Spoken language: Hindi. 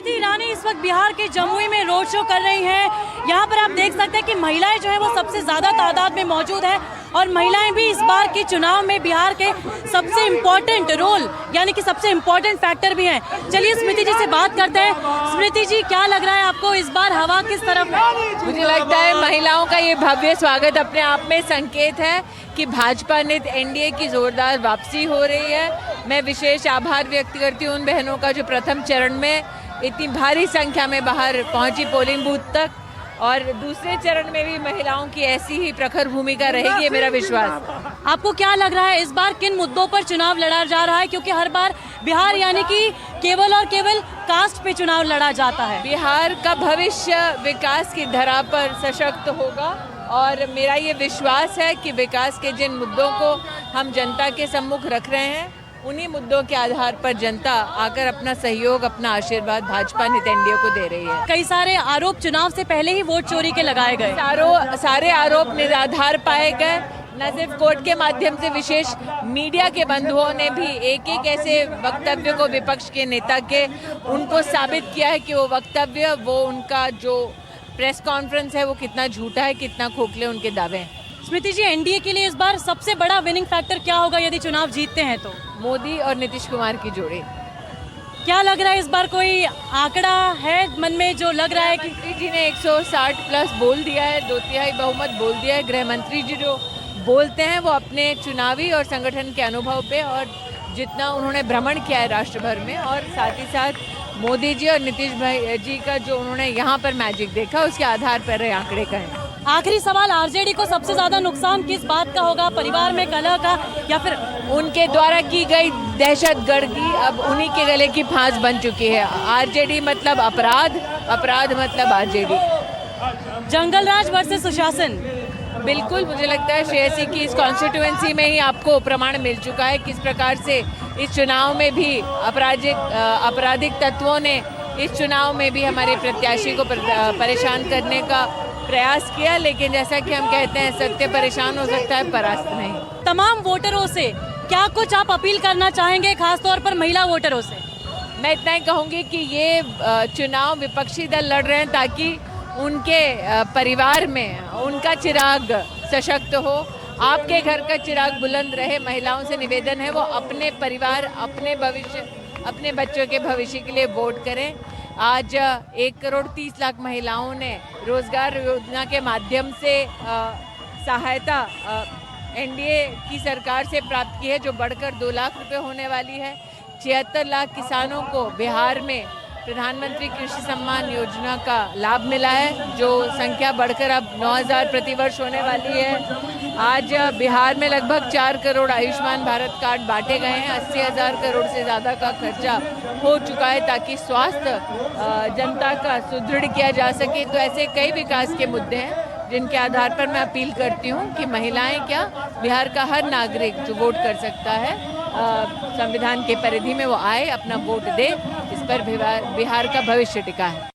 स्मृति ईरानी इस वक्त बिहार के जमुई में रोड शो कर रही हैं। यहाँ पर आप देख सकते हैं कि महिलाएं जो है वो सबसे ज्यादा तादाद में मौजूद है और महिलाएं भी इस बार के चुनाव में बिहार के सबसे इम्पोर्टेंट रोल यानी कि सबसे इम्पोर्टेंट फैक्टर भी हैं। चलिए स्मृति जी से बात करते हैं। स्मृति जी, क्या लग रहा है आपको, इस बार हवा किस तरफ है? मुझे लगता है महिलाओं का ये भव्य स्वागत अपने आप में संकेत है कि भाजपा ने एनडीए की जोरदार वापसी हो रही है। मैं विशेष आभार व्यक्त करती हूँ उन बहनों का जो प्रथम चरण में इतनी भारी संख्या में बाहर पहुंची पोलिंग बूथ तक, और दूसरे चरण में भी महिलाओं की ऐसी ही प्रखर भूमिका रहेगी, ये मेरा विश्वास। आपको क्या लग रहा है इस बार किन मुद्दों पर चुनाव लड़ा जा रहा है? क्योंकि हर बार बिहार यानी कि केवल और केवल कास्ट पे चुनाव लड़ा जाता है। बिहार का भविष्य विकास की धरा पर सशक्त होगा और मेरा ये विश्वास है कि विकास के जिन मुद्दों को हम जनता के सम्मुख रख रहे हैं उन्हीं मुद्दों के आधार पर जनता आकर अपना सहयोग, अपना आशीर्वाद भाजपा नेता एनडीए को दे रही है। कई सारे आरोप चुनाव से पहले ही वोट चोरी के लगाए गए। सारे आरोप निराधार पाए गए। न सिर्फ कोर्ट के माध्यम से, विशेष मीडिया के बंधुओं ने भी एक एक ऐसे वक्तव्य को विपक्ष के नेता के उनको साबित किया है कि वो वक्तव्य, वो उनका जो प्रेस कॉन्फ्रेंस है वो कितना झूठा है, कितना खोखले उनके दावे हैं। स्मृति जी, एनडीए के लिए इस बार सबसे बड़ा विनिंग फैक्टर क्या होगा यदि चुनाव जीतते हैं तो? मोदी और नीतीश कुमार की जोड़ी। क्या लग रहा है इस बार कोई आंकड़ा है मन में जो लग रहा है कि मंत्री जी ने 160 प्लस बोल दिया है, 2/3 बहुमत बोल दिया है। गृह मंत्री जी जो बोलते हैं वो अपने चुनावी और संगठन के अनुभव पे और जितना उन्होंने भ्रमण किया है राष्ट्र भर में, और साथ ही साथ मोदी जी और नीतीश भाई जी का जो उन्होंने यहाँ पर मैजिक देखा उसके आधार पर ये आंकड़े कहें। आखिरी सवाल, आरजेडी को सबसे ज्यादा नुकसान किस बात का होगा? परिवार में कलह का या फिर उनके द्वारा की गई दहशतगर्दी अब उन्हीं के गले की फांस बन चुकी है। आरजेडी मतलब अपराध, अपराध मतलब आरजेडी। जंगल राज वर्सेस सुशासन। बिल्कुल, मुझे लगता है श्रेयसी की इस कॉन्स्टिट्यूएंसी में ही आपको प्रमाण मिल चुका है किस प्रकार से इस चुनाव में भी आपराधिक तत्वों ने इस चुनाव में भी हमारे प्रत्याशी को परेशान करने का प्रयास किया। लेकिन जैसा कि हम कहते हैं, सत्य परेशान हो सकता है, परास्त नहीं। तमाम वोटरों से क्या कुछ आप अपील करना चाहेंगे, खासतौर पर महिला वोटरों से? मैं इतना ही कहूँगी कि ये चुनाव विपक्षी दल लड़ रहे हैं ताकि उनके परिवार में उनका चिराग सशक्त हो, आपके घर का चिराग बुलंद रहे। महिलाओं से निवेदन है वो अपने परिवार, अपने भविष्य, अपने बच्चों के भविष्य के लिए वोट करें। आज 1,30,00,000 महिलाओं ने रोजगार योजना के माध्यम से सहायता एनडीए की सरकार से प्राप्त की है, जो बढ़कर 2 लाख रुपए होने वाली है। 76 लाख किसानों को बिहार में प्रधानमंत्री कृषि सम्मान योजना का लाभ मिला है, जो संख्या बढ़कर अब 9,000 प्रतिवर्ष होने वाली है। आज बिहार में लगभग 4 करोड़ आयुष्मान भारत कार्ड बांटे गए हैं। 80,000 करोड़ से ज़्यादा का खर्चा हो चुका है ताकि स्वास्थ्य जनता का सुदृढ़ किया जा सके। तो ऐसे कई विकास के मुद्दे हैं जिनके आधार पर मैं अपील करती हूँ कि महिलाएं क्या, बिहार का हर नागरिक जो वोट कर सकता है संविधान के परिधि में वो आए, अपना वोट दे। इस पर बिहार का भविष्य टिका है।